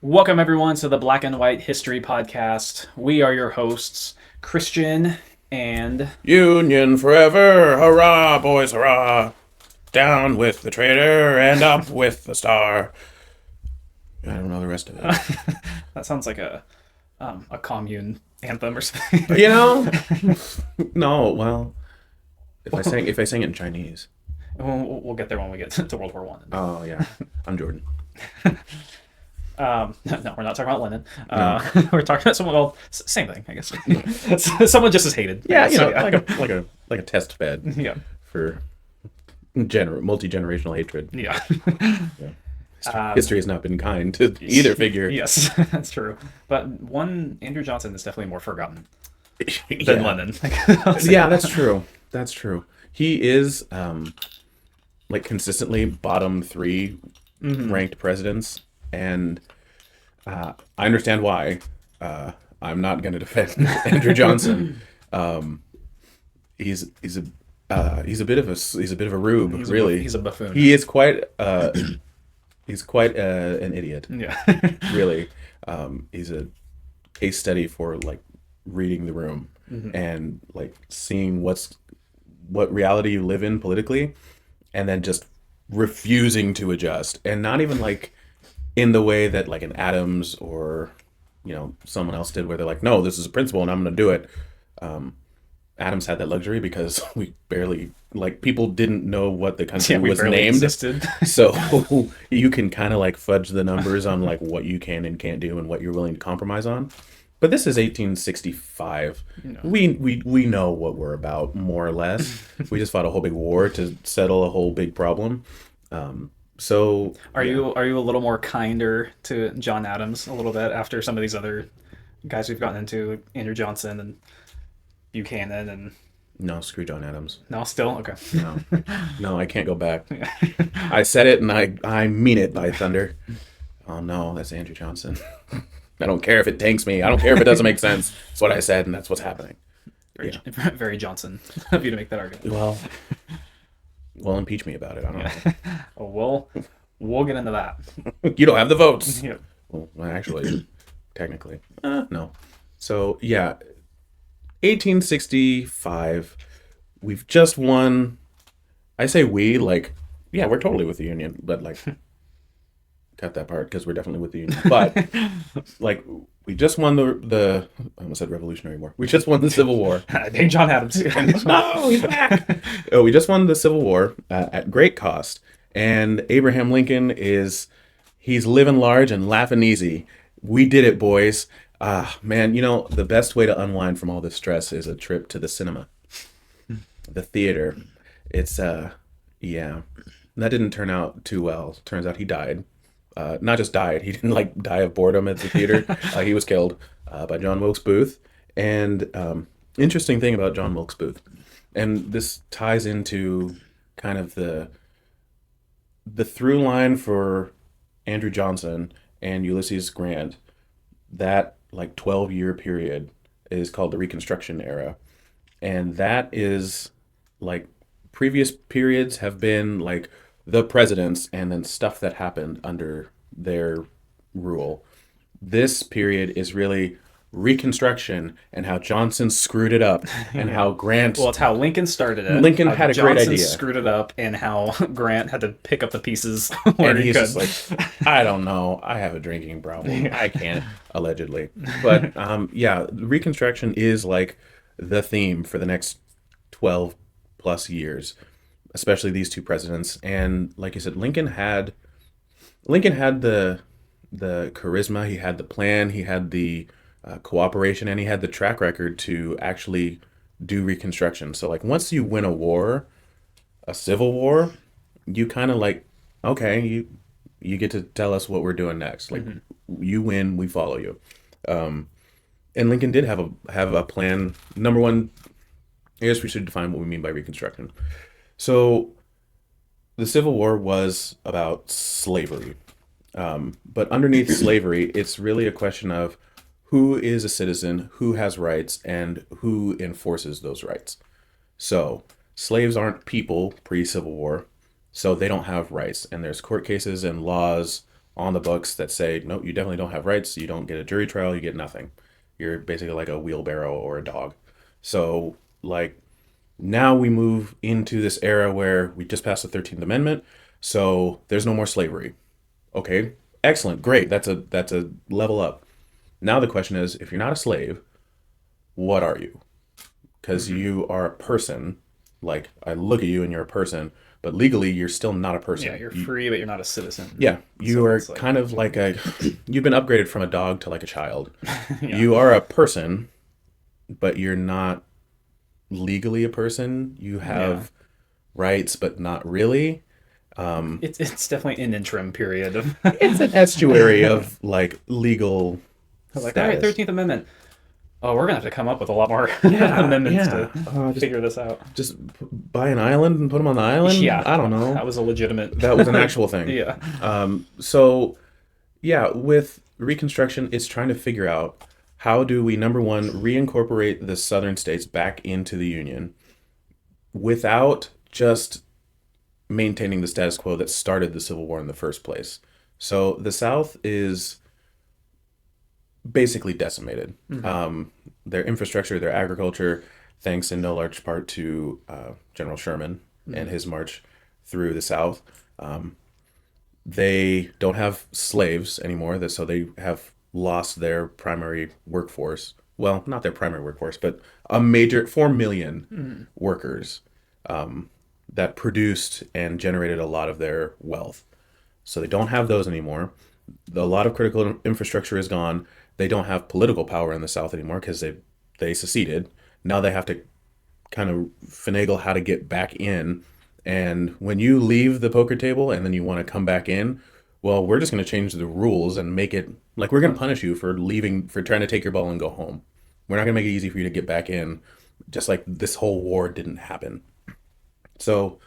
Welcome, everyone, to the Black and White History Podcast. We are your hosts, Christian and. Union forever, hurrah, boys, hurrah! Down with the traitor and up with the star. I don't know the rest of it. That sounds like a commune anthem or something. You know? No, well, if I sang it in Chinese. We'll get there when we get to World War One. Oh yeah, I'm Jordan. No, we're not talking about Lenin. We're talking about someone. Well, same thing, I guess. Someone just as hated. Yeah, So, like a test bed yeah, for multi-generational hatred. yeah. History has not been kind to either figure. Yes, that's true. But one Andrew Johnson is definitely more forgotten than Yeah. Lenin. Yeah, that's true. That's true. He is like consistently bottom three ranked presidents, and I understand why. I'm not going to defend Andrew Johnson. He's a bit of a rube, really. He's a buffoon. He is quite he's quite an idiot, Yeah. really. He's a case study for like reading the room and like seeing what reality you live in politically, and then just refusing to adjust, and not even like in the way that like an Adams or someone else did, where they're like, no, this is a principle and I'm going to do it. Adams had that luxury because we barely, like, people didn't know what the country Yeah, we was barely named. existed. So you can kind of like fudge the numbers on like what you can and can't do and what you're willing to compromise on. But this is 1865. We know what we're about, more or less. We just fought a whole big war to settle a whole big problem. So Are you a little more kinder to John Adams a little bit after some of these other guys we've gotten into, like Andrew Johnson and Buchanan and no, screw John Adams. no, still okay. No, no, I can't go back. I said it and I mean it, by thunder. Oh no, that's Andrew Johnson. I don't care if it tanks me. I don't care if it doesn't make sense. It's what I said, and that's what's happening. Very Johnson of you to make that argument. Well, impeach me about it. I don't know. Oh, we'll get into that. You don't have the votes. Yeah. Well, actually, technically, no. So yeah, 1865. We've just won. I say we, like, yeah, we're totally with the Union, but like, cut that part because we're definitely with the Union. But like, we just won the I almost said Revolutionary War. We just won the Civil War. Dang John Adams. No, he's back. Oh, we just won the Civil War at great cost, and Abraham Lincoln he's living large and laughing easy. We did it, boys. Man, the best way to unwind from all this stress is a trip to the cinema, the theater. It's yeah, that didn't turn out too well. Turns out he died. Not just died. He didn't like die of boredom at the theater. He was killed by John Wilkes Booth. And interesting thing about John Wilkes Booth, and this ties into kind of the through line for Andrew Johnson and Ulysses Grant. That like 12-year period is called the Reconstruction era, and that is like previous periods have been like the presidents and then stuff that happened under their rule. This period is really Reconstruction and how Johnson screwed it up and how Grant. Well, it's how Lincoln started it. Lincoln how had a Johnson great idea. Screwed it up, and how Grant had to pick up the pieces where And he he's could. just like, I don't know. I have a drinking problem. I can't, allegedly. But yeah, Reconstruction is like the theme for the next 12 plus years, especially these two presidents. And like you said, Lincoln had the charisma, he had the plan, he had the cooperation, and he had the track record to actually do Reconstruction. So like once you win a war, a civil war, you kind of like, okay, you get to tell us what we're doing next. Like you win, we follow you. And Lincoln did have a plan. Number one, I guess we should define what we mean by Reconstruction. So the Civil War was about slavery. But underneath slavery, it's really a question of who is a citizen, who has rights, and who enforces those rights. So slaves aren't people pre-Civil War, so they don't have rights. And there's court cases and laws on the books that say, no, you definitely don't have rights. You don't get a jury trial. You get nothing. You're basically like a wheelbarrow or a dog. So, like, now we move into this era where we just passed the 13th Amendment. So there's no more slavery. Okay, excellent, great. That's a level up. Now the question is, if you're not a slave, what are you? Because Mm-hmm. you are a person. Like, I look at you and you're a person, but legally you're still not a Yeah, person. you're free, but you're not a citizen. Yeah, you So are it's like, kind of like a you've been upgraded from a dog to like a child. yeah, You are a person, but you're not legally a person. You yeah. have rights, but not really. It's definitely an interim period of It's an estuary of like legal like, all right, status. 13th Amendment. Oh, we're gonna have to come up with a lot more Yeah, amendments to yeah. Just figure this out. buy an island and put them on the island. Yeah, I don't know. that was a legitimate. That was an actual thing. Yeah. So yeah, with Reconstruction, it's trying to figure out how do we, number one, reincorporate the southern states back into the Union without just maintaining the status quo that started the Civil War in the first place. So the South is basically decimated. Hmm. Their infrastructure, their agriculture, thanks in no large part to General Sherman and Hmm. his march through the South. They don't have slaves anymore, so they have lost their primary workforce. Well, not their primary workforce, but a major 4 million Hmm. workers that produced and generated a lot of their wealth. So they don't have those anymore. A lot of critical infrastructure is gone. They don't have political power in the South anymore because they seceded. Now they have to kind of finagle how to get back in. And when you leave the poker table and then you want to come back in, well, we're just going to change the rules and make it like we're going to punish you for leaving, for trying to take your ball and go home. We're not going to make it easy for you to get back in, just like this whole war didn't happen. So,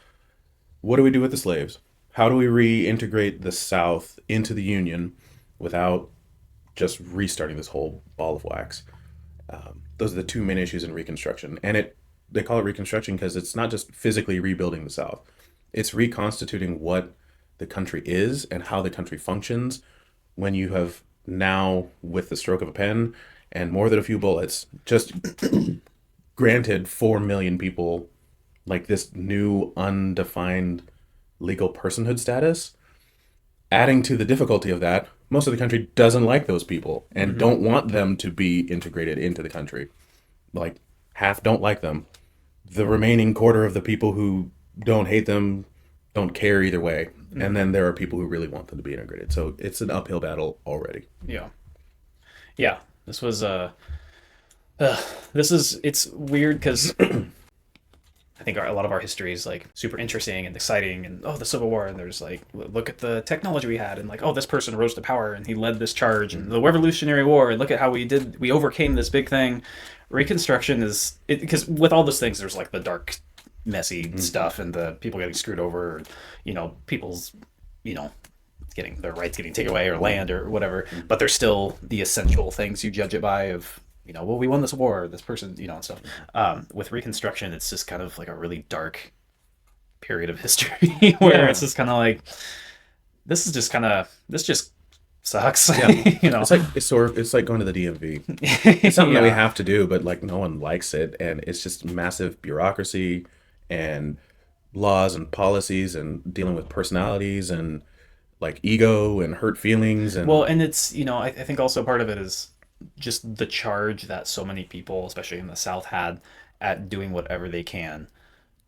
what do we do with the slaves? How do we reintegrate the South into the Union without just restarting this whole ball of wax? Those are the two main issues in Reconstruction, and it they call it Reconstruction because it's not just physically rebuilding the South; it's reconstituting what the country is and how the country functions when you have now, with the stroke of a pen and more than a few bullets, just granted 4 million people like this new undefined legal personhood status. Adding to the difficulty of that, most of the country doesn't like those people and Hmm. don't want them to be integrated into the country. Like, half don't like them. The remaining quarter of the people who don't hate them don't care either way. And Hmm. then there are people who really want them to be integrated. So it's an uphill battle already. Yeah. Yeah. This was uh, this is it's weird because I think a lot of our history is like super interesting and exciting, and oh, the Civil War, and there's like look at the technology we had, and like oh, this person rose to power and he led this charge, and the Revolutionary War, and look at how we overcame this big thing. Reconstruction is it because with all those things, there's like the dark, messy Mm-hmm. stuff, and the people getting screwed over, or, people's, you know, getting their rights getting taken away or land or whatever. But there's still the essential things you judge it by of well, we won this war, this person, and stuff. With Reconstruction, it's just kind of like a really dark period of history where it's Yeah. just kind of like this just sucks, Yeah. you know. It's like going to the DMV. It's something that we Yeah. have to do, but like no one likes it, and it's just massive bureaucracy and laws and policies and dealing with personalities and like ego and hurt feelings Well, and and it's I think also part of it is just the charge that so many people, especially in the South, had at doing whatever they can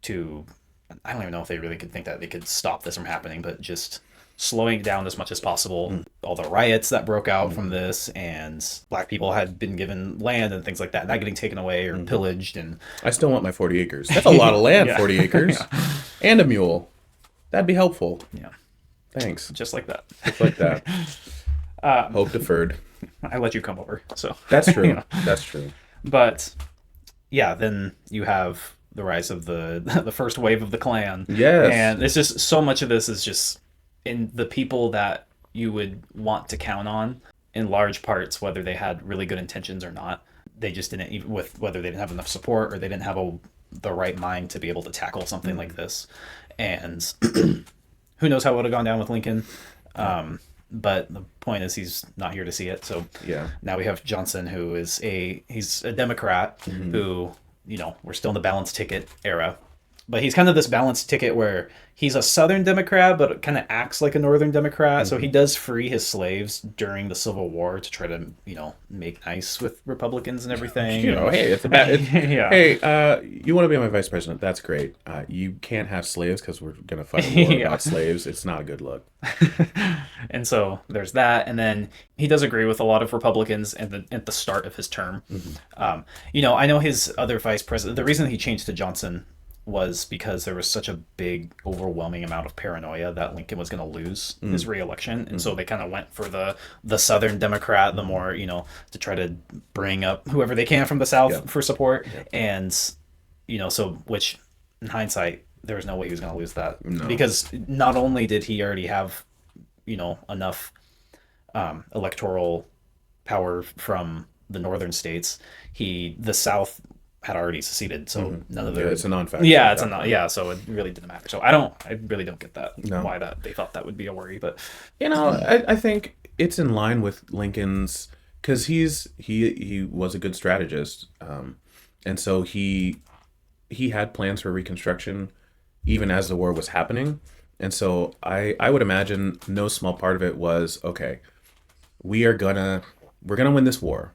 to I don't even know if they really could think that they could stop this from happening, but just slowing it down as much as possible. mm, All the riots that broke out from mm, this, and black people had been given land and things like that, not getting taken away or mm. pillaged, and I still want my 40 acres. That's a lot of land, yeah, 40 acres, yeah, and a mule. That'd be helpful. yeah, Thanks. just like that. Just like that. Hope deferred. I let you come over, so That's you true. know. That's true. But yeah, then you have the rise of the the first wave of the Klan, Yes. and it's just so much of this is just in the people that you would want to count on in large parts, whether they had really good intentions or not. They just didn't even with whether they didn't have enough support or they didn't have the right mind to be able to tackle something like Mm. this. And who knows how it would have gone down with Lincoln. Yeah. but the point is he's not here to see it. So Yeah. now we have Johnson, who is he's a Democrat who, we're still in the balanced ticket era, but he's kind of this balanced ticket where he's a Southern Democrat, but kind of acts like a Northern Democrat. So he does free his slaves during the Civil War to try to, make nice with Republicans and everything. Hey, it's a bad. Yeah. Hey, you want to be my vice president? That's great. You can't have slaves because we're gonna fight a war Yeah. about slaves. It's not a good look. And so there's that, and then he does agree with a lot of Republicans at the start of his term. I know his other vice president. The reason he changed to Johnson was because there was such a big, overwhelming amount of paranoia that Lincoln was going to lose his reelection, and so they kind of went for the Southern Democrat, the more to try to bring up whoever they can from the South for support, and so which in hindsight there was no way he was going to lose that because not only did he already have enough electoral power from the northern states, the South had already seceded, so none of the it's a non-factor. Yeah, it's a non. Yeah, so it really didn't matter. So I really don't get that why that they thought that would be a worry, but I think it's in line with Lincoln's because he was a good strategist, and so he had plans for Reconstruction even as the war was happening, and so I would imagine no small part of it was okay. We're gonna win this war,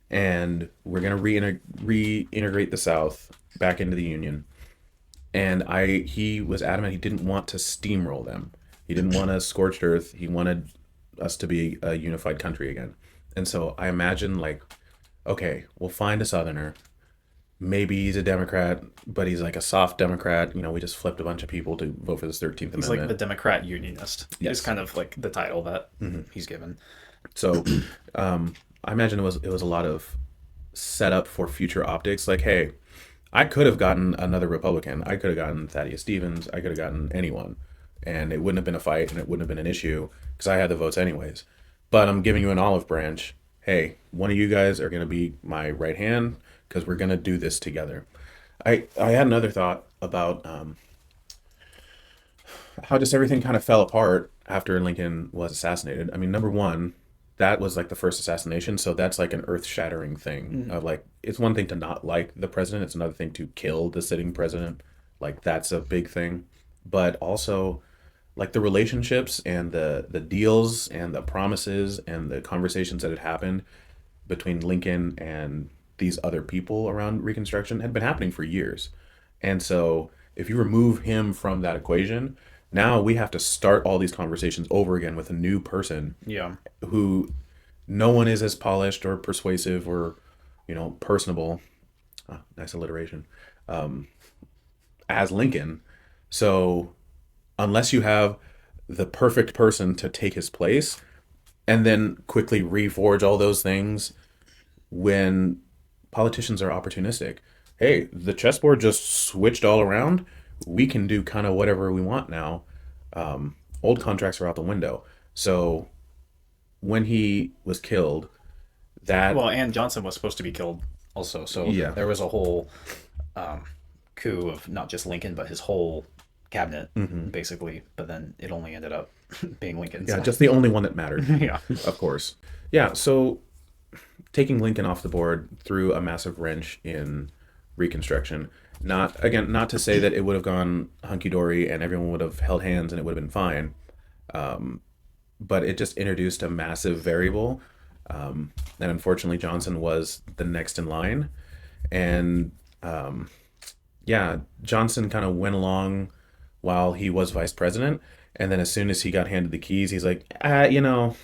and we're gonna reintegrate the South back into the Union. And he was adamant he didn't want to steamroll them. He didn't want a scorched earth. He wanted us to be a unified country again. And so I imagine okay, we'll find a Southerner. Maybe he's a Democrat, but he's like a soft Democrat. We just flipped a bunch of people to vote for the 13th Amendment. He's like the Democrat Unionist. Yes. Is kind of like the title that he's given. So I imagine it was a lot of setup for future optics. Like, hey, I could have gotten another Republican. I could have gotten Thaddeus Stevens. I could have gotten anyone. And it wouldn't have been a fight and it wouldn't have been an issue because I had the votes anyways. But I'm giving you an olive branch. Hey, one of you guys are going to be my right hand because we're going to do this together. I had another thought about how just everything kind of fell apart after Lincoln was assassinated. I mean, number one, that was like the first assassination, so that's like an earth-shattering thing. Of it's one thing to not like the president; it's another thing to kill the sitting president. Like that's a big thing. But also, like the relationships and the deals and the promises and the conversations that had happened between Lincoln and these other people around Reconstruction had been happening for years. And so, if you remove him from that equation, now we have to start all these conversations over again with a new person. Yeah. Who no one is as polished or persuasive or, personable. Nice alliteration. As Lincoln. So unless you have the perfect person to take his place and then quickly reforge all those things when politicians are opportunistic. Hey, the chessboard just switched all around. We can do kind of whatever we want now. Old contracts are out the window. So when he was killed, and Johnson was supposed to be killed also. So there was a whole coup of not just Lincoln, but his whole cabinet, basically. But then it only ended up being Lincoln's. Yeah, just the only one that mattered. Yeah. Of course. Yeah, so taking Lincoln off the board threw a massive wrench in Reconstruction. Not to say that it would have gone hunky-dory and everyone would have held hands and it would have been fine. But it just introduced a massive variable. And unfortunately, Johnson was the next in line. And Johnson kind of went along while he was vice president. And then as soon as he got handed the keys, he's like, let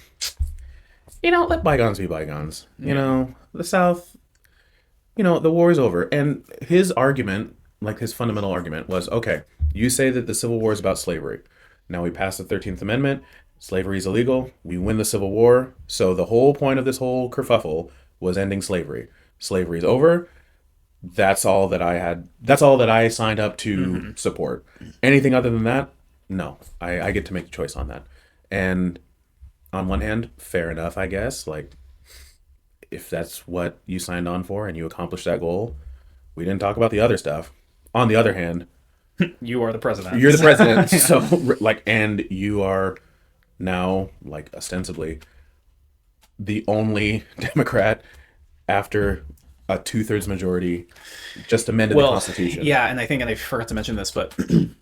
bygones be bygones. The South, the war is over. And his argument, like his fundamental argument was, okay, you say that the Civil War is about slavery. Now we pass the 13th Amendment. Slavery is illegal. We win the Civil War. So the whole point of this whole kerfuffle was ending slavery. Slavery is over. That's all that I had. That's all that I signed up to support. Anything other than that, no. I get to make the choice on that. And on one hand, fair enough, I guess. Like, if that's what you signed on for and you accomplished that goal, we didn't talk about the other stuff. On the other hand, you are the president. You're the president. So, and you are now, like ostensibly, the only Democrat after a 2/3 majority just amended the Well, Constitution. yeah, and I forgot to mention this, but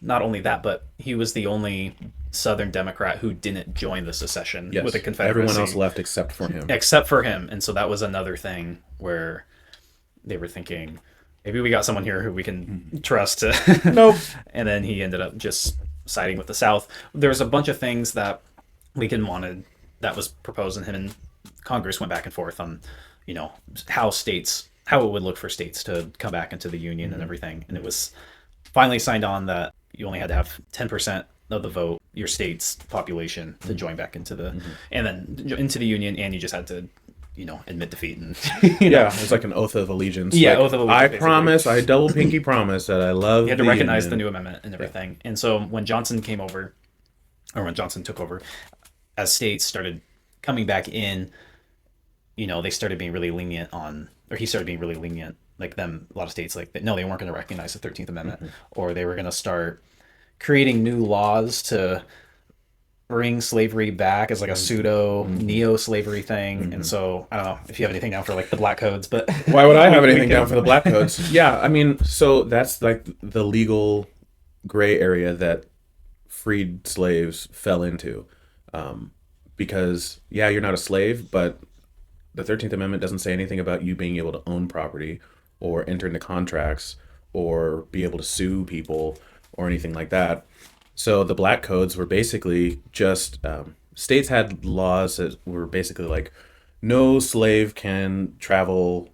not only that, but he was the only Southern Democrat who didn't join the secession with the Yes, everyone else Confederacy, left except for him. except for him. And so that was another thing where they were thinking, maybe we got someone here who we can trust. Nope. And then he ended up just siding with the South. There's a bunch of things that Lincoln wanted that was proposed, and him and Congress went back and forth on, how it would look for states to come back into the Union and everything. And it was finally signed on that you only had to have 10% of the vote, your state's population, to join back into and then into the Union, and you just had to, admit defeat and, Yeah, it's like an oath of allegiance. Yeah, Like, oath of allegiance, I basically. promise, I double pinky promise that I love you had to the recognize the Union. new amendment and everything. And so when Johnson came over, or when Johnson took over, as states started coming back in, they started being really lenient or he started being really lenient. Like them, a lot of states, like, no, they weren't going to recognize the 13th Amendment, or they were going to start creating new laws to bring slavery back as like a pseudo neo-slavery thing. And so I don't know if you have anything now for like the black codes, but Why would I have we anything can- down for the black codes? Yeah, I mean, so that's like the legal gray area that freed slaves fell into. Because, yeah, you're not a slave, but the 13th Amendment doesn't say anything about you being able to own property or enter into contracts or be able to sue people or anything like that. So the black codes were basically just states had laws that were basically like no slave can travel,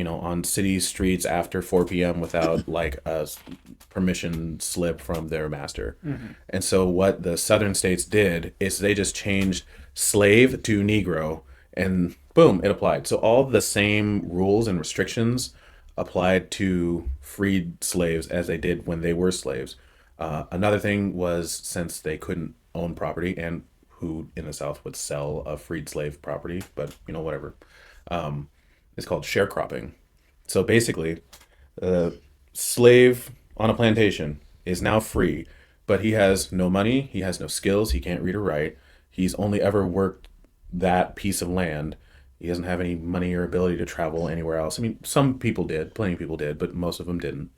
on city streets after 4 p.m. without like a permission slip from their master. And so what the southern states did is they just changed slave to Negro, and boom, it applied. So all the same rules and restrictions applied to freed slaves as they did when they were slaves. Another thing was, since they couldn't own property, and who in the South would sell a freed slave property, but whatever. It's called sharecropping. So basically, a slave on a plantation is now free, but he has no money, he has no skills, he can't read or write. He's only ever worked that piece of land. He doesn't have any money or ability to travel anywhere else. I mean, some people did, plenty of people did, but most of them didn't.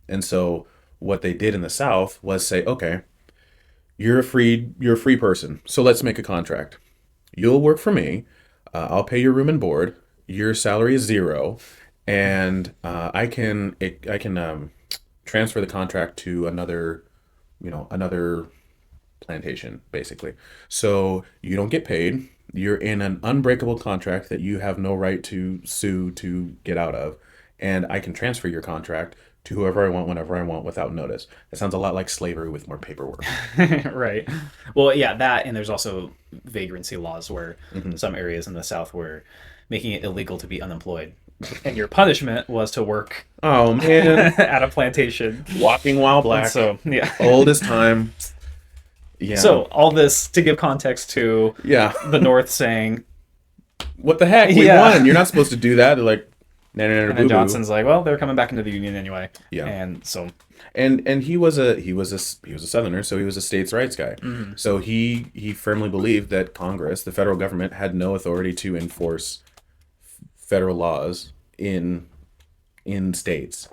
And so what they did in the South was say, okay, you're a free person, so let's make a contract. You'll work for me. I'll pay your room and board. Your salary is zero, and I can transfer the contract to another plantation, basically. So you don't get paid. You're in an unbreakable contract that you have no right to sue to get out of, and I can transfer your contract to whoever I want, whenever I want, without notice. That sounds a lot like slavery with more paperwork. Right. Well, yeah, that, and there's also vagrancy laws where some areas in the South were making it illegal to be unemployed, and your punishment was to work Oh man, at a plantation. walking while black, So yeah. old as time. Yeah. So all this to give context to yeah, the North saying, what the heck? We Yeah. won. You're not supposed to do that. They're like, no, no, no, and boo then boo. Johnson's like, well, they're coming back into the Union anyway. Yeah. And so And he was a Southerner, so he was a states' rights guy. So he firmly believed that Congress, the federal government, had no authority to enforce federal laws in states.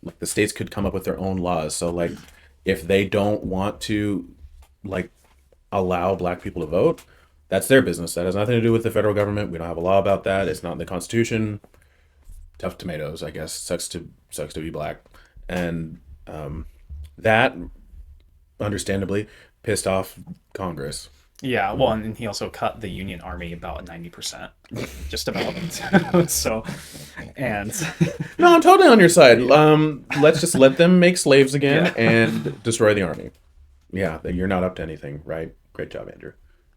Like the states could come up with their own laws. So like if they don't want to like allow black people to vote, that's their business. That has nothing to do with the federal government. We don't have a law about that. It's not in the Constitution. Tough tomatoes, I guess. Sucks to be black. And that understandably pissed off Congress. yeah, well, and he also cut the Union Army about 90%, just about. So, and No, I'm totally on your side. Let's just let them make slaves again and destroy the army. Yeah, you're not up to anything, right? Great job, Andrew.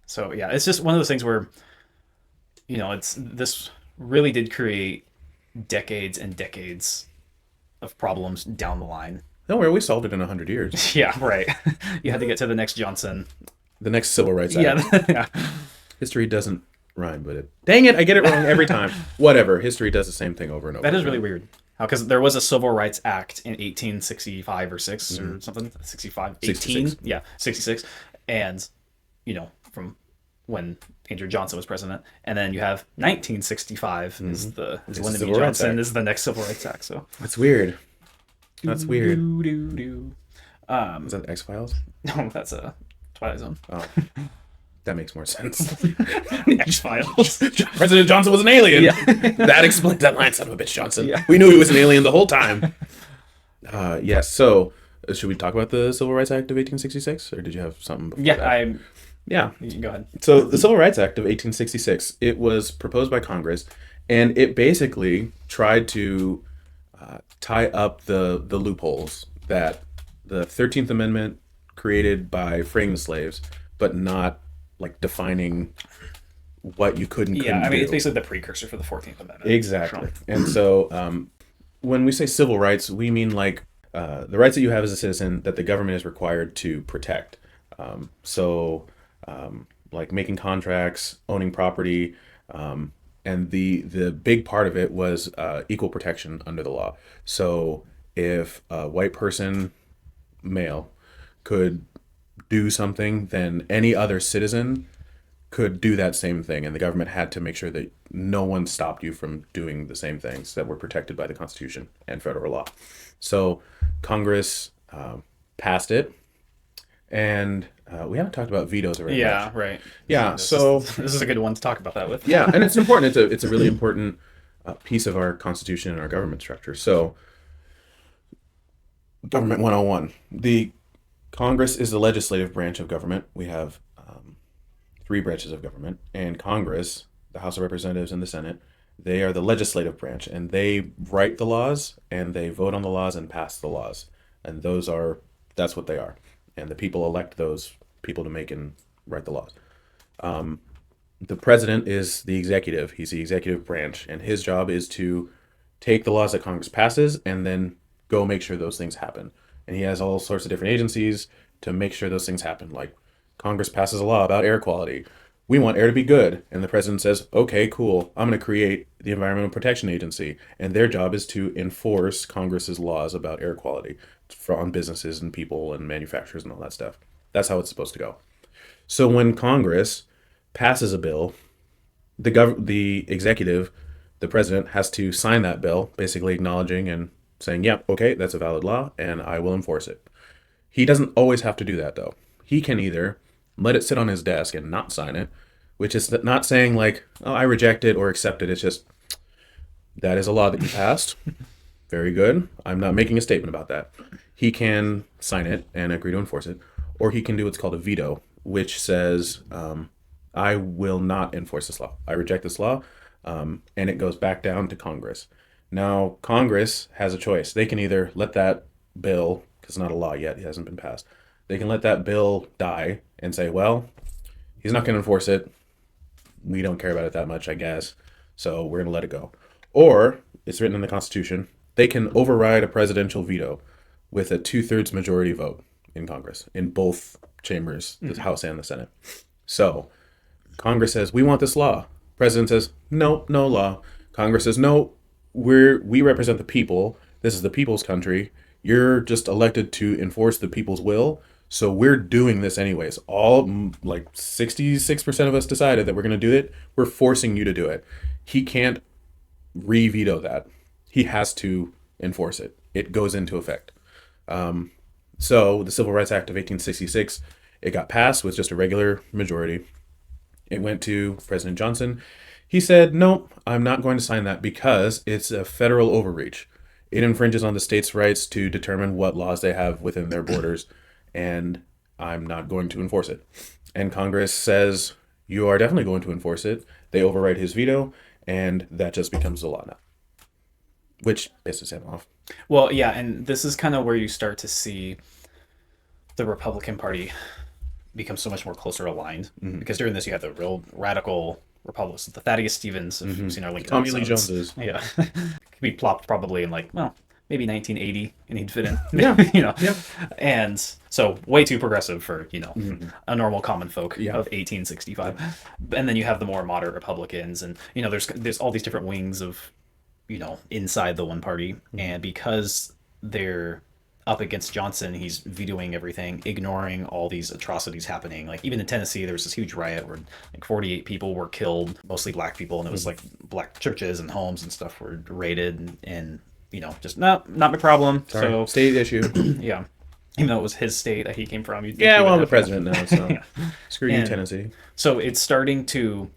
so yeah, it's just one of those things where, this really did create decades and decades of problems down the line. Don't worry, we solved it in 100 years. Yeah, right. You had to get to the next Johnson. The next Civil Rights Act. Yeah, yeah. History doesn't rhyme, but dang it, I get it wrong every time. Whatever, history does the same thing over and over. That is really weird. Because there was a Civil Rights Act in 1865 or 6 or something. 65, 18? 66. Yeah, 66. And from when Andrew Johnson was president, and then you have 1965 is It's the Lyndon B. Civil Rights Johnson Act. is the next Civil Rights Act. So That's weird. That's do weird. do do do. Is that X-Files? No, that's a Twilight Zone. Oh, that makes more sense. X Files. President Johnson was an alien. Yeah. That explains that line, son of a bitch, Johnson. Yeah. We knew he was an alien the whole time. Yes. So, should we talk about the Civil Rights Act of 1866, or did you have something before Yeah, that? Yeah. you can go ahead. So, the Civil Rights Act of 1866, it was proposed by Congress, and it basically tried to tie up the loopholes that the 13th Amendment created by freeing the slaves, but not like defining what you could and couldn't Yeah, I mean, do. it's basically the precursor for the 14th Amendment. Exactly. And so when we say civil rights, we mean like the rights that you have as a citizen that the government is required to protect. Like making contracts, owning property, and the big part of it was equal protection under the law. So if a white person, male, could do something, then any other citizen could do that same thing, and the government had to make sure that no one stopped you from doing the same things that were protected by the Constitution and federal law. So Congress passed it, and we haven't talked about vetoes already. Yeah, right. Yeah, so This is a good one to talk about that with. yeah, and it's important. It's a really important piece of our Constitution and our government structure. So, Government 101. The Congress is the legislative branch of government. We have three branches of government, and Congress, the House of Representatives and the Senate, they are the legislative branch, and they write the laws, and they vote on the laws and pass the laws, and that's what they are, and the people elect those people to make and write the laws. The president is the executive. He's the executive branch, and his job is to take the laws that Congress passes and then go make sure those things happen. And he has all sorts of different agencies to make sure those things happen. Like Congress passes a law about air quality. We want air to be good. And the president says, okay, cool. I'm going to create the Environmental Protection Agency. And their job is to enforce Congress's laws about air quality on businesses and people and manufacturers and all that stuff. That's how it's supposed to go. So when Congress passes a bill, the executive, the president, has to sign that bill, basically acknowledging and saying, yep, okay, that's a valid law, and I will enforce it. He doesn't always have to do that, though. He can either let it sit on his desk and not sign it, which is not saying like, oh, I reject it or accept it. It's just, that is a law that you passed. Very good. I'm not making a statement about that. He can sign it and agree to enforce it, or he can do what's called a veto, which says, I will not enforce this law. I reject this law, and it goes back down to Congress. Now, Congress has a choice. They can either let that bill, because it's not a law yet, it hasn't been passed, they can let that bill die and say, well, he's not going to enforce it. We don't care about it that much, I guess, so we're going to let it go. Or, it's written in the Constitution, they can override a presidential veto with a 2/3 majority vote in Congress, in both chambers, the House and the Senate. So, Congress says, we want this law. President says, no, no law. Congress says, no, we represent the people. This is the people's country. You're just elected to enforce the people's will. So we're doing this anyways. All like 66% of us decided that we're going to do it. We're forcing you to do it. He can't re-veto that. He has to enforce it. It goes into effect. So the Civil Rights Act of 1866, it got passed with just a regular majority. It went to President Johnson. He said, no, I'm not going to sign that because it's a federal overreach. It infringes on the states' rights to determine what laws they have within their borders, and I'm not going to enforce it. And Congress says, you are definitely going to enforce it. They override his veto, and that just becomes the law now, which pisses him off. Well, yeah, and this is kind of where you start to see the Republican Party become so much more closer aligned, because during this you have the real radical Republicans, the Thaddeus Stevens, if you've seen our Lincoln Tommy Lee episodes. Joneses. Yeah. Could be plopped probably in like, well, maybe 1980 and he'd fit in. Yeah. Yep. And so way too progressive for, a normal common folk of 1865. And then you have the more moderate Republicans, and there's all these different wings of, inside the one party. And because they're up against Johnson, he's vetoing everything, ignoring all these atrocities happening. Like even in Tennessee, there was this huge riot where like 48 people were killed, mostly black people, and it was like black churches and homes and stuff were raided, and just not my problem. Sorry. So State issue. yeah, even though it was his state that he came from. Yeah, well, I'm the president now, so Yeah. screw you, And Tennessee. So it's starting to.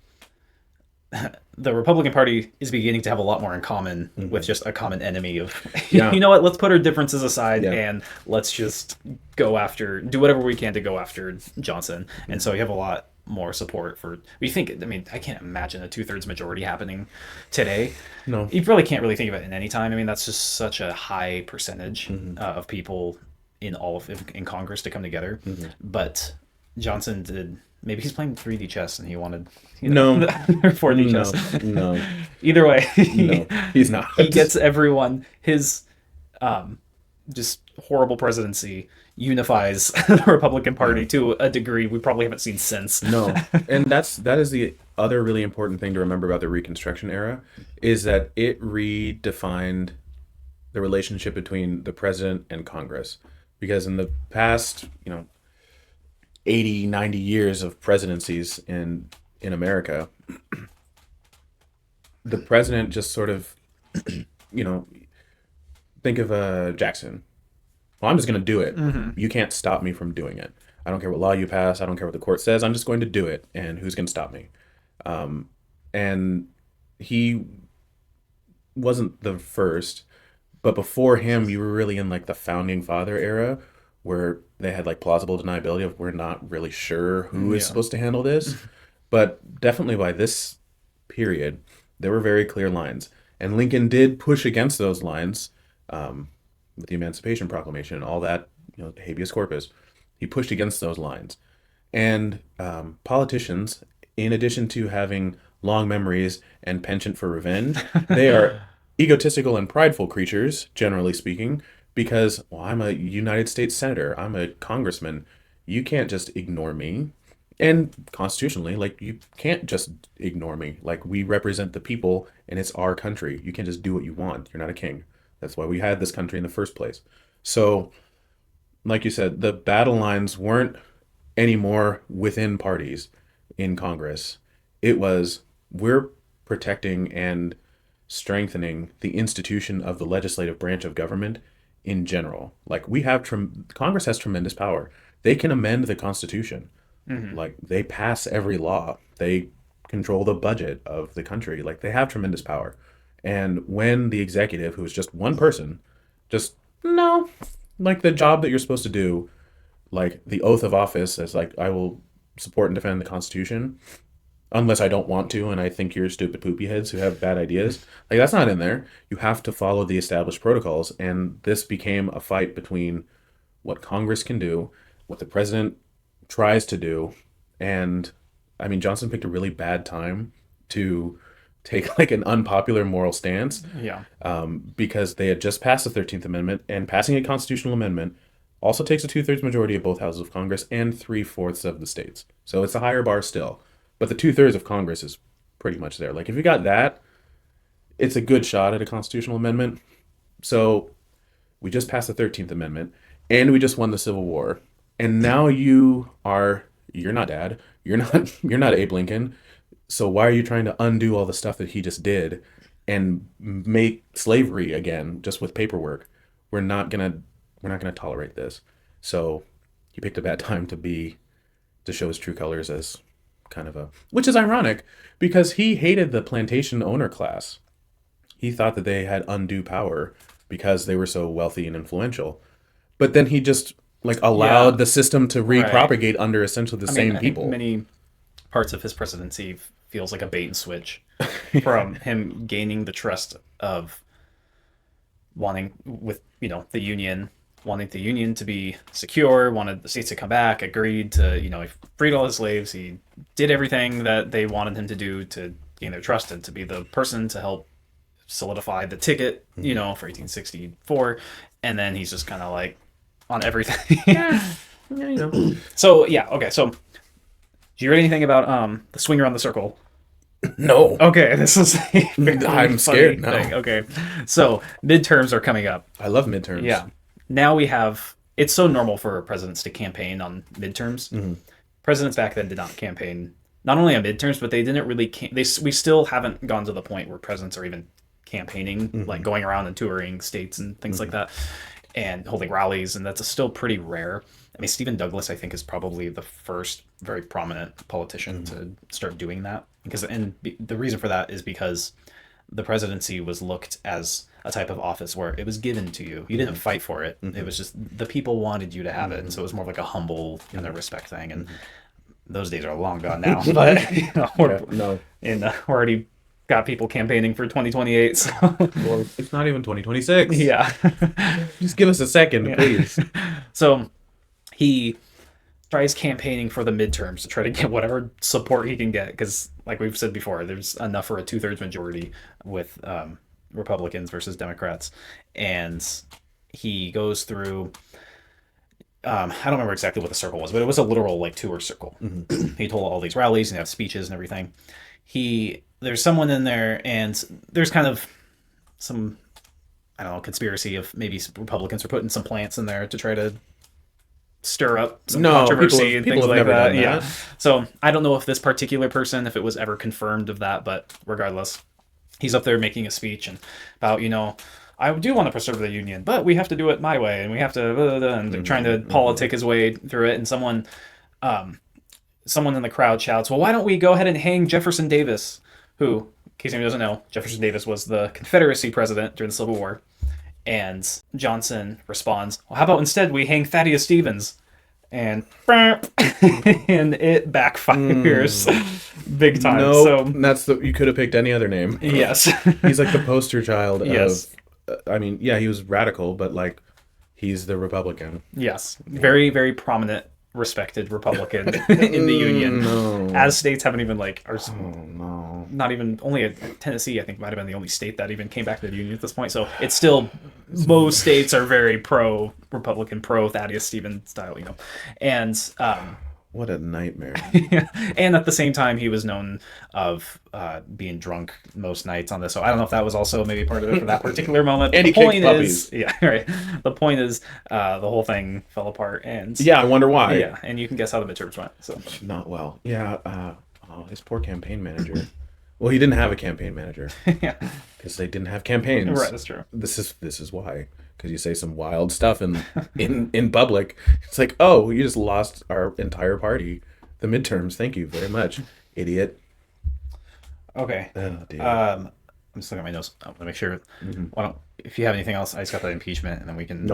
The Republican Party is beginning to have a lot more in common with just a common enemy of, Yeah. you know what, let's put our differences aside Yeah. and let's just do whatever we can to go after Johnson. And so you have a lot more support for, I can't imagine a 2/3 majority happening today. No. You really can't really think of it in any time. I mean, that's just such a high percentage of people in Congress to come together. But Johnson did. Maybe he's playing 3D chess and he wanted, No. 4D chess. No. Either way, No. He's not. he gets everyone. His just horrible presidency unifies the Republican Party to a degree we probably haven't seen since. No. And that is the other really important thing to remember about the Reconstruction era, is that it redefined the relationship between the president and Congress. Because in the past, 80, 90 years of presidencies in America, the president just sort of, think of Jackson. Well, I'm just going to do it. You can't stop me from doing it. I don't care what law you pass. I don't care what the court says. I'm just going to do it. And who's going to stop me? And he wasn't the first, but before him, you were really in like the founding father era, where they had like plausible deniability of we're not really sure who is supposed to handle this. But definitely by this period, there were very clear lines. And Lincoln did push against those lines with the Emancipation Proclamation and all that, habeas corpus. He pushed against those lines. And politicians, in addition to having long memories and penchant for revenge, they are egotistical and prideful creatures, generally speaking, because, well, I'm a United States Senator, I'm a congressman, you can't just ignore me. And constitutionally, like, you can't just ignore me. Like, we represent the people, and it's our country. You can't just do what you want. You're not a king. That's why we had this country in the first place. So, like you said, the battle lines weren't anymore within parties in Congress. It was, we're protecting and strengthening the institution of the legislative branch of government in general. Like, we have Congress has tremendous power. They can amend the Constitution. Like, they pass every law. They control the budget of the country. Like, they have tremendous power. And when the executive, who is just one person, just, no, like the job that you're supposed to do, like the oath of office as like, I will support and defend the Constitution, unless I don't want to, and I think you're stupid poopy heads who have bad ideas. Like, that's not in there. You have to follow the established protocols. And this became a fight between what Congress can do, what the president tries to do. And I mean, Johnson picked a really bad time to take like an unpopular moral stance. Yeah. Because they had just passed the 13th Amendment, and passing a constitutional amendment also takes a 2/3 majority of both houses of Congress and 3/4 of the states. So it's a higher bar still. But the 2/3 of Congress is pretty much there. Like, if you got that, it's a good shot at a constitutional amendment. So we just passed the 13th Amendment, and we just won the Civil War. And now you're not Dad. You're not Abe Lincoln. So why are you trying to undo all the stuff that he just did and make slavery again just with paperwork? We're not gonna tolerate this. So he picked a bad time to show his true colors as kind of which is ironic because he hated the plantation owner class. He thought that they had undue power because they were so wealthy and influential. But then he just allowed the system to repropagate under essentially the same people. I think many parts of his presidency feels like a bait and switch from him gaining the trust of wanting the Union, wanting the Union to be secure, wanted the states to come back, agreed to, he freed all the slaves. He did everything that they wanted him to do to gain their trust and to be the person to help solidify the ticket, for 1864. And then he's just kind of like, on everything. So okay. So, do you read anything about the swing around the circle? No. Okay, this is I'm scared now. Okay, so midterms are coming up. I love midterms. Yeah, now we have, it's so normal for presidents to campaign on midterms. Presidents back then did not campaign not only on midterms, but they didn't really we still haven't gone to the point where presidents are even campaigning, like going around and touring states and things like that, and holding rallies, and that's still pretty rare. I mean, Stephen Douglas, I think, is probably the first very prominent politician to start doing that, because the reason for that is because the presidency was looked as a type of office where it was given to you. You didn't fight for it. It was just the people wanted you to have it, and so it was more of like a humble kind of respect thing. And those days are long gone now. But we're already got people campaigning for 2028. So. Well, it's not even 2026. Yeah. Just give us a second, please. So he tries campaigning for the midterms to try to get whatever support he can get, because, like we've said before, there's enough for a 2/3 majority with Republicans versus Democrats, and he goes through. I don't remember exactly what the circle was, but it was a literal like tour circle. He told all these rallies and have speeches and everything. There's someone in there, and there's kind of some, I don't know, conspiracy of maybe Republicans are putting some plants in there to try to stir up some controversy and things like that. Yeah. So I don't know if this particular person, if it was ever confirmed of that, but regardless, he's up there making a speech and about, I do want to preserve the union, but we have to do it my way, and we have to, and trying to politic his way through it. And someone in the crowd shouts, "Well, why don't we go ahead and hang Jefferson Davis?" Who, in case anyone doesn't know, Jefferson Davis was the Confederacy president during the Civil War. And Johnson responds, "Well, how about instead we hang Thaddeus Stevens?" And and it backfires big time. No, so you could have picked any other name. Yes. He's like the poster child of. I mean, yeah, he was radical, but like, he's the Republican. Yes, very, very prominent, respected Republican in the Union. As states haven't even not even, only Tennessee, I think, might have been the only state that even came back to the Union at this point. So it's still, most states are very pro-Republican, pro-Thaddeus Stevens style, and what a nightmare. And at the same time, he was known of being drunk most nights on this. So I don't know if that was also maybe part of it for that particular moment. And he kicked puppies. Yeah, right. The point is, the whole thing fell apart. And yeah, I wonder why. Yeah, and you can guess how the midterms went. So not well. Yeah. His poor campaign manager. Well, he didn't have a campaign manager. Yeah. Because they didn't have campaigns. Right, that's true. This is why. Because you say some wild stuff in public. It's like, oh, you just lost our entire party. The midterms. Thank you very much, idiot. Okay. Oh, dear. I'm just looking at my notes. I want to make sure. If you have anything else, I just got that impeachment, and then we can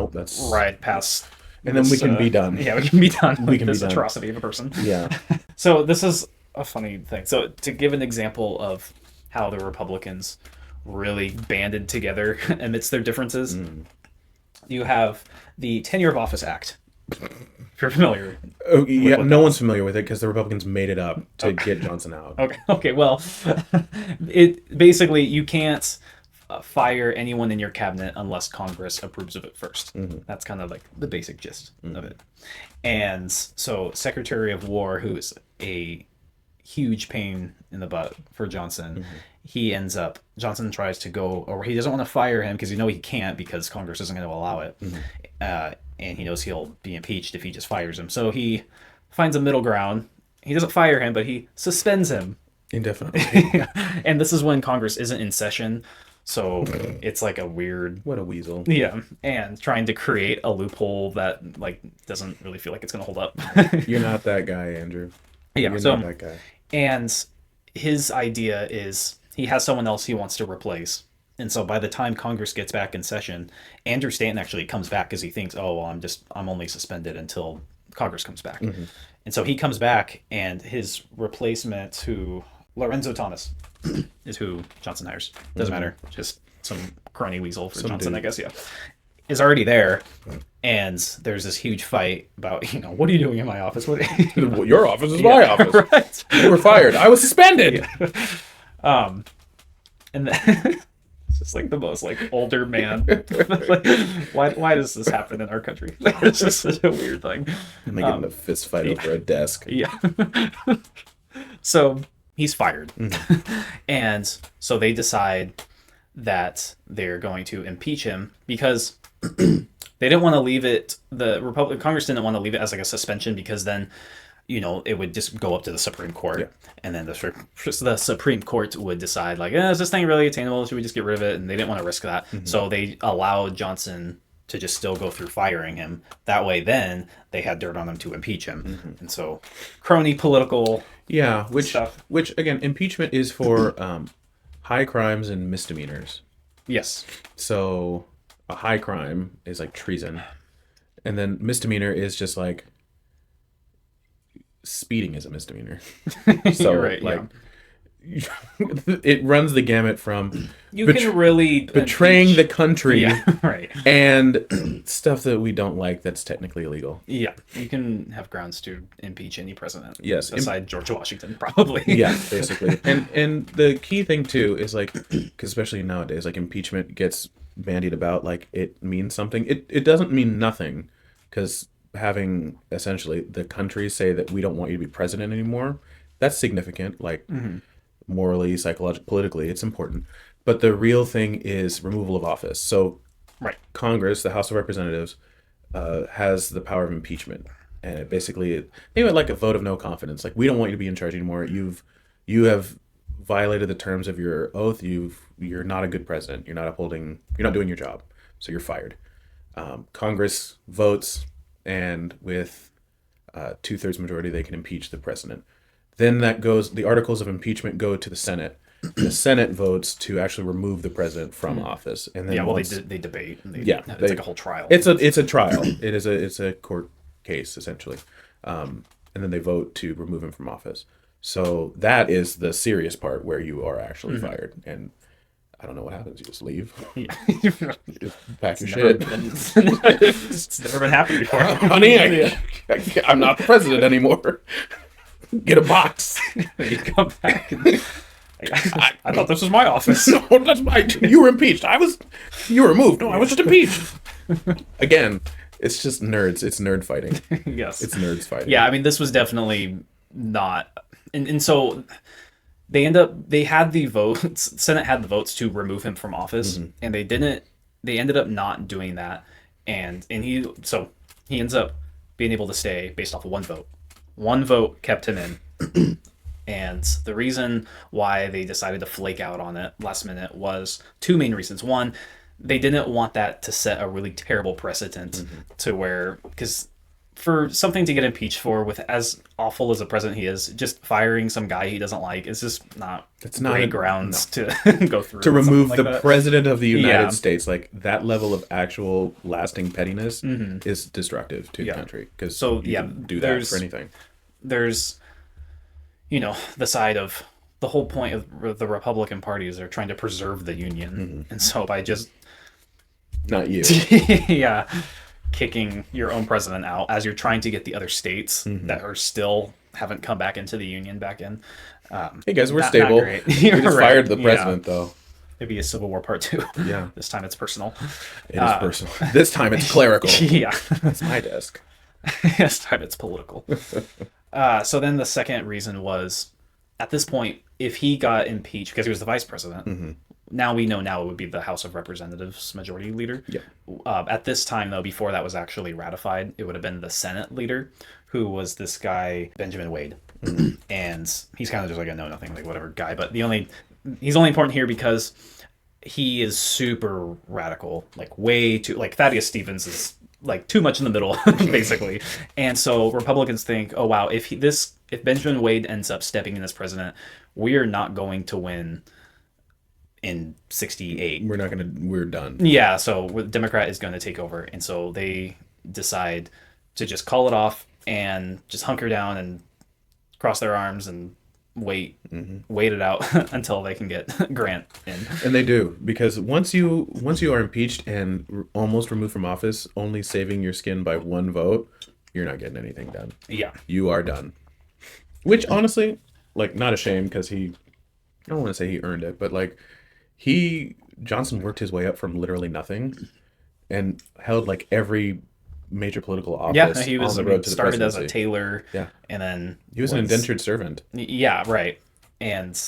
ride past. And then we can be done. Yeah, we can be done with this atrocity of a person. Yeah. So this is a funny thing. So to give an example of how the Republicans really banded together amidst their differences, you have the Tenure of Office Act. If you're familiar. Oh, yeah, no one's familiar with it because the Republicans made it up to get Johnson out. Okay. Well, it basically, you can't fire anyone in your cabinet unless Congress approves of it first. That's kind of like the basic gist of it. And so Secretary of War, who is a huge pain in the butt for Johnson, Johnson tries to go, or he doesn't want to fire him because he can't, because Congress isn't going to allow it. And he knows he'll be impeached if he just fires him. So he finds a middle ground. He doesn't fire him, but he suspends him indefinitely. And this is when Congress isn't in session. So it's like a weird... What a weasel. Yeah. And trying to create a loophole that doesn't really feel like it's going to hold up. You're not that guy, Andrew. Yeah. You're not that guy. And his idea is he has someone else he wants to replace. And so by the time Congress gets back in session, Andrew Stanton actually comes back because he thinks, oh, well, I'm only suspended until Congress comes back. And so he comes back, and his replacement, Lorenzo Thomas, is who Johnson hires. Doesn't matter. Just some crony weasel for Johnson, dude. I guess, yeah. Is already there, and there's this huge fight about, what are you doing in my office? Your office is my office. Right. You were fired. I was suspended. Yeah. And then... It's just like the most older man. Why does this happen in our country? It's just such a weird thing. They get in a fist fight over a desk. Yeah. So he's fired. And so they decide that they're going to impeach him because They didn't want to leave it. The Republican Congress didn't want to leave it as like a suspension because then, it would just go up to the Supreme Court, Yeah. and then the Supreme Court would decide like, is this thing really attainable? Should we just get rid of it? And they didn't want to risk that, so they allowed Johnson to just still go through firing him. That way, then they had dirt on him to impeach him, and so crony political. Yeah, Stuff. which again, impeachment is for high crimes and misdemeanors. Yes. So a high crime is like treason, and then misdemeanor is just like speeding is a misdemeanor. So You're right. like it runs the gamut from You can really betraying impeach. the country Yeah. Right. and stuff that we don't like that's technically illegal. Yeah. You can have grounds to impeach any president. Yes. Aside George Washington, probably. Yeah, basically. And the key thing too is like, 'cause especially nowadays, like impeachment gets bandied about like it means something. It doesn't mean nothing, because having essentially the country say that we don't want you to be president anymore, that's significant. Like morally, psychologically, politically, it's important. But the real thing is removal of office. So Right. Congress, the House of Representatives, has the power of impeachment, and it basically they would like a vote of no confidence. Like, we don't want you to be in charge anymore. You have violated the terms of your oath. You're not a good president. You're not doing your job. So you're fired. Congress votes, and with 2/3 majority, they can impeach the president. Then the articles of impeachment go to the Senate. The Senate votes to actually remove the president from office, and then Yeah. Well, once- they debate. And it's they- like a whole trial. it's a trial. It's a court case essentially, and then they vote to remove him from office. So that is the serious part where you are actually fired, and I don't know what happens. You just leave, Yeah. just pack your shit. It's never been happened before. Honey, I'm not the president anymore. Get a box. You come back. I thought this was my office. No, that's you were impeached. You were removed. No, I was just impeached. Again, it's just nerds. It's nerd fighting. Yes. It's nerds fighting. Yeah, I mean, this was definitely not, and so they had the votes. Senate had the votes to remove him from office, and they didn't. They ended up not doing that, and he ends up being able to stay based off of one vote. One vote kept him in. And the reason why they decided to flake out on it last minute was two main reasons. One, they didn't want that to set a really terrible precedent to where, because for something to get impeached for, with as awful as a president he is, just firing some guy he doesn't like is just not great grounds to go through. To remove like the that. president of the United Yeah. States, like that level of actual lasting pettiness is destructive to the Yeah. country. Because So, you yeah, can do that for anything. There's, the side of the whole point of the Republican Party is they're trying to preserve the Union. And so by just Not you. yeah, kicking your own president out as you're trying to get the other states that are still haven't come back into the Union back in. Hey guys, we're Not stable. great. We You're just right. fired the Yeah. president, though. Maybe a Civil War Part 2. Yeah. This time it's personal. It is personal. This time it's clerical. Yeah. It's my desk. This time it's political. So then the second reason was, at this point, if he got impeached, because he was the vice president, now we know it would be the House of Representatives majority leader. Yeah. At this time, though, before that was actually ratified, it would have been the Senate leader, who was this guy, Benjamin Wade. And he's kind of just like a know-nothing, like whatever guy. But he's only important here because he is super radical, like way too, like Thaddeus Stevens is like too much in the middle, basically. And so Republicans think, oh wow, if Benjamin Wade ends up stepping in as president, we are not going to win in 68. We're done. Yeah, so the Democrat is going to take over. And so they decide to just call it off and just hunker down and cross their arms and wait it out until they can get Grant in. And they do, because once you are impeached and almost removed from office, only saving your skin by one vote, you're not getting anything done. Yeah. You are done. Which honestly, like, not a shame, because I don't want to say he earned it, but like Johnson worked his way up from literally nothing and held like every major political office. Yeah, he was on the road to the started as a presidency. tailor. Yeah. And then He was an indentured servant. Yeah, right. And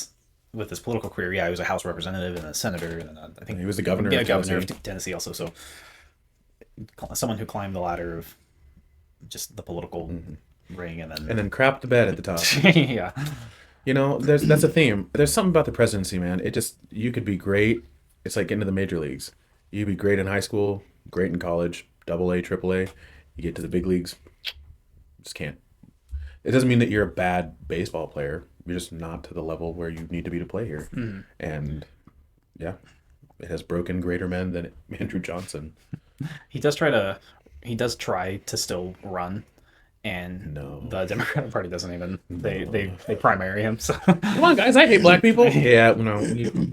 with his political career, he was a House representative and a senator, and I think He was the governor yeah, of governor Tennessee. of Tennessee also. So someone who climbed the ladder of just the political ring, and And then crap the bed at the top. yeah, You know, that's a theme. There's something about the presidency, man. It just you could be great. It's like into the major leagues. You could be great in high school, great in college, double A, triple A. You get to the big leagues, just can't. It doesn't mean that you're a bad baseball player. You're just not to the level where you need to be to play here. And yeah, it has broken greater men than Andrew Johnson. he does try to still run, and No. the Democratic Party doesn't even they primary him. So Come on, guys, I hate black people. Yeah, no,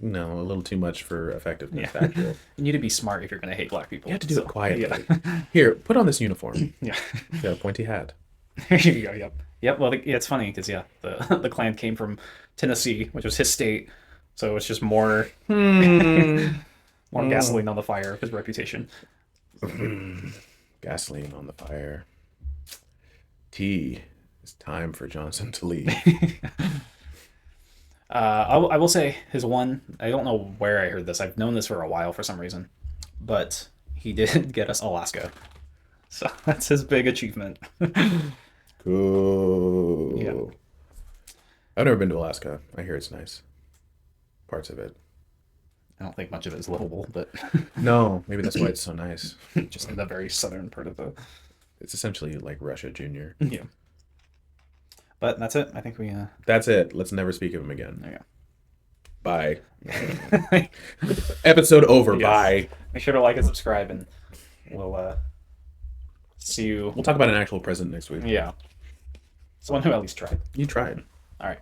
no, a little too much for effectiveness. yeah, you need to be smart if you're going to hate black people. You have to do it quietly. Yeah, Here, put on this uniform. yeah. You got a pointy hat. There you go. Yep. Yep. Well, yeah, it's funny because the the Klan came from Tennessee, which was his state, so it's just more more gasoline on the fire of his reputation. Gasoline on the fire. It's time for Johnson to leave. I will say his one. I don't know where I heard this. I've known this for a while for some reason, but he did get us Alaska, so that's his big achievement. Cool. Yeah. I've never been to Alaska. I hear it's nice. Parts of it. I don't think much of it is livable, but No, maybe that's why it's so nice. just in the very southern part of the It's essentially like Russia Junior. yeah. But that's it. I think we That's it. Let's never speak of him again. there Bye. you Episode over. Yes. Bye. Make sure to like and subscribe, and we'll see you. We'll talk about an actual president next week. Yeah, someone who at least tried. You tried. All right.